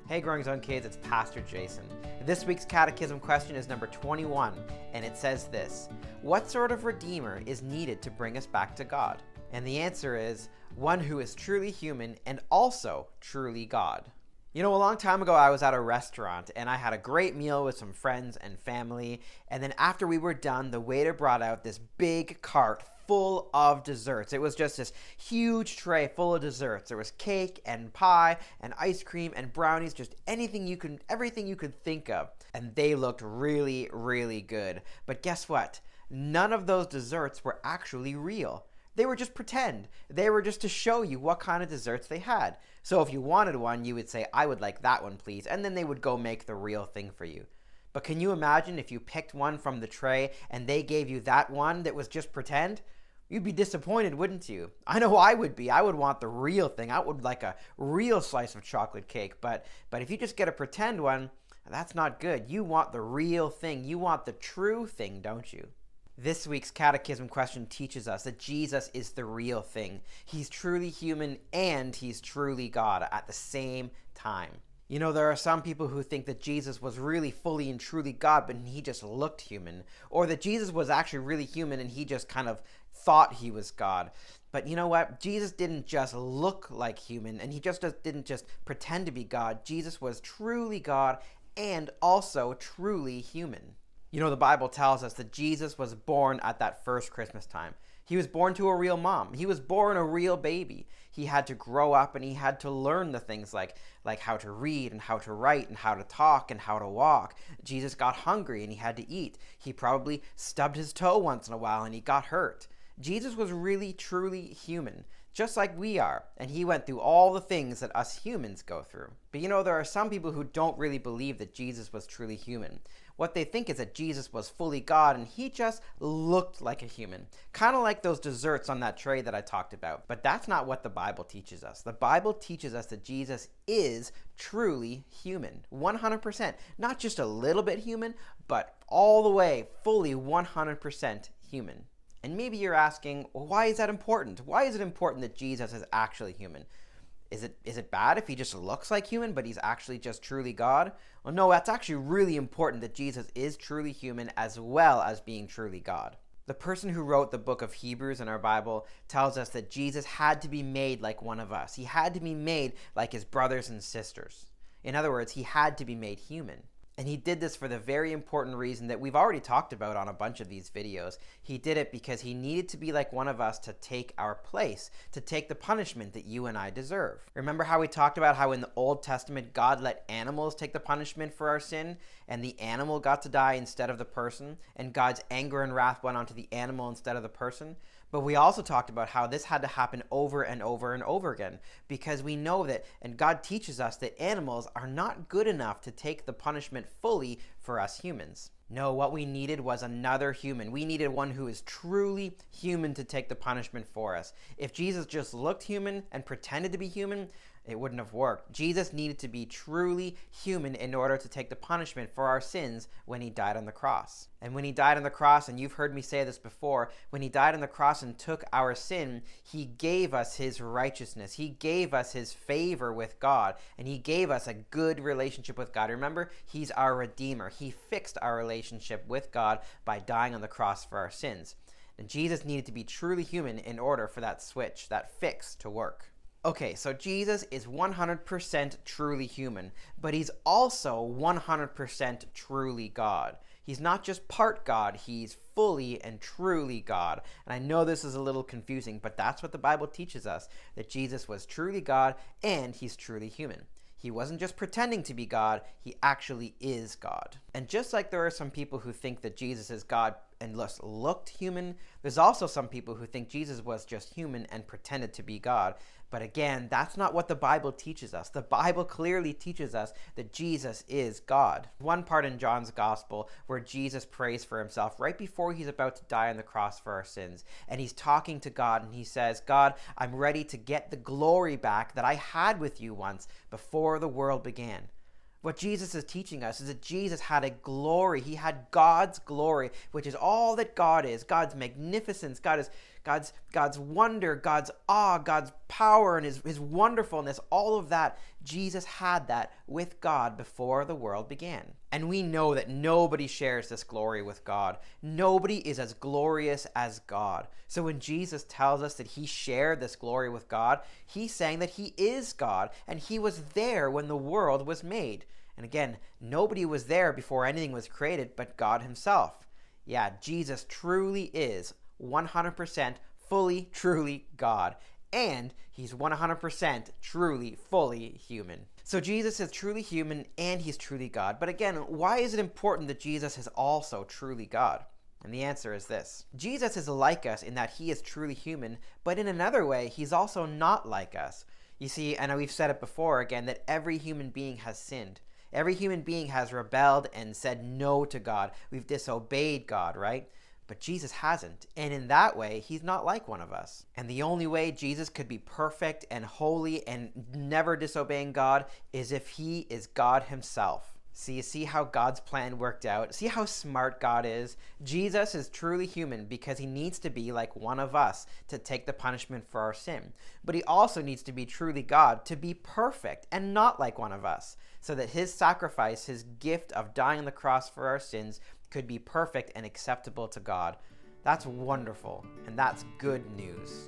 Hey Growing Zone kids, it's Pastor Jason. This week's catechism question is number 21, and it says this: what sort of redeemer is needed to bring us back to God? And the answer is one who is truly human and also truly God. You know, a long time ago I was at a restaurant and I had a great meal with some friends and family, and then after we were done, the waiter brought out this big cart full of desserts. It was just this huge tray full of desserts. There was cake and pie and ice cream and brownies, just everything you could think of. And they looked really, really good. But guess what? None of those desserts were actually real. They were just pretend. They were just to show you what kind of desserts they had. So if you wanted one, you would say, "I would like that one, please." And then they would go make the real thing for you. But can you imagine if you picked one from the tray and they gave you that one that was just pretend? You'd be disappointed, wouldn't you? I know I would be. I would want the real thing. I would like a real slice of chocolate cake. But if you just get a pretend one, that's not good. You want the real thing. You want the true thing, don't you? This week's catechism question teaches us that Jesus is the real thing. He's truly human and he's truly God at the same time. You know, there are some people who think that Jesus was really fully and truly God, but he just looked human. Or that Jesus was actually really human and he just kind of thought he was God. But you know what? Jesus didn't just look like human, and he didn't just pretend to be God. Jesus was truly God and also truly human. You know, the Bible tells us that Jesus was born at that first Christmas time. He was born to a real mom. He was born a real baby. He had to grow up and he had to learn the things like how to read and how to write and how to talk and how to walk. Jesus got hungry and he had to eat. He probably stubbed his toe once in a while and he got hurt. Jesus was really, truly human, just like we are, and he went through all the things that us humans go through. But you know, there are some people who don't really believe that Jesus was truly human. What they think is that Jesus was fully God and he just looked like a human, kind of like those desserts on that tray that I talked about. But that's not what the Bible teaches us. The Bible teaches us that Jesus is truly human, 100%. Not just a little bit human, but all the way, fully 100% human. And maybe you're asking, well, why is that important? Why is it important that Jesus is actually human? Is it bad if he just looks like human, but he's actually just truly God? Well, no, that's actually really important that Jesus is truly human as well as being truly God. The person who wrote the book of Hebrews in our Bible tells us that Jesus had to be made like one of us. He had to be made like his brothers and sisters. In other words, he had to be made human. And he did this for the very important reason that we've already talked about on a bunch of these videos. He did it because he needed to be like one of us to take our place, to take the punishment that you and I deserve. Remember how we talked about how in the Old Testament, God let animals take the punishment for our sin, and the animal got to die instead of the person, and God's anger and wrath went onto the animal instead of the person? But we also talked about how this had to happen over and over and over again, because we know that, and God teaches us that animals are not good enough to take the punishment fully for us humans. No, what we needed was another human. We needed one who is truly human to take the punishment for us. If Jesus just looked human and pretended to be human, it wouldn't have worked. Jesus needed to be truly human in order to take the punishment for our sins when he died on the cross. And when he died on the cross, and you've heard me say this before, when he died on the cross and took our sin, he gave us his righteousness. He gave us his favor with God, and he gave us a good relationship with God. Remember, he's our Redeemer. He fixed our relationship with God by dying on the cross for our sins. And Jesus needed to be truly human in order for that switch, that fix, to work. Okay, so Jesus is 100% truly human, but he's also 100% truly God. He's not just part God, he's fully and truly God. And I know this is a little confusing, but that's what the Bible teaches us, that Jesus was truly God and he's truly human. He wasn't just pretending to be God, he actually is God. And just like there are some people who think that Jesus is God and just looked human, there's also some people who think Jesus was just human and pretended to be God. But again, that's not what the Bible teaches us. The Bible clearly teaches us that Jesus is God. One part in John's Gospel where Jesus prays for himself right before he's about to die on the cross for our sins. And he's talking to God and he says, "God, I'm ready to get the glory back that I had with you once before the world began." What Jesus is teaching us is that Jesus had a glory. He had God's glory, which is all that God is. God's magnificence, God's wonder, God's awe, God's power, and his wonderfulness, all of that, Jesus had that with God before the world began. And we know that nobody shares this glory with God. Nobody is as glorious as God. So when Jesus tells us that he shared this glory with God, he's saying that he is God, and he was there when the world was made. And again, nobody was there before anything was created but God himself. Yeah, Jesus truly is 100% fully, truly God. And he's 100% truly, fully human. So Jesus is truly human and he's truly God. But again, why is it important that Jesus is also truly God? And the answer is this. Jesus is like us in that he is truly human, but in another way, he's also not like us. You see, I know we've said it before again, that every human being has sinned. Every human being has rebelled and said no to God. We've disobeyed God, right? But Jesus hasn't. And in that way, he's not like one of us. And the only way Jesus could be perfect and holy and never disobeying God is if he is God himself. See how God's plan worked out? See how smart God is? Jesus is truly human because he needs to be like one of us to take the punishment for our sin. But he also needs to be truly God to be perfect and not like one of us, so that his sacrifice, his gift of dying on the cross for our sins, could be perfect and acceptable to God. That's wonderful, and that's good news.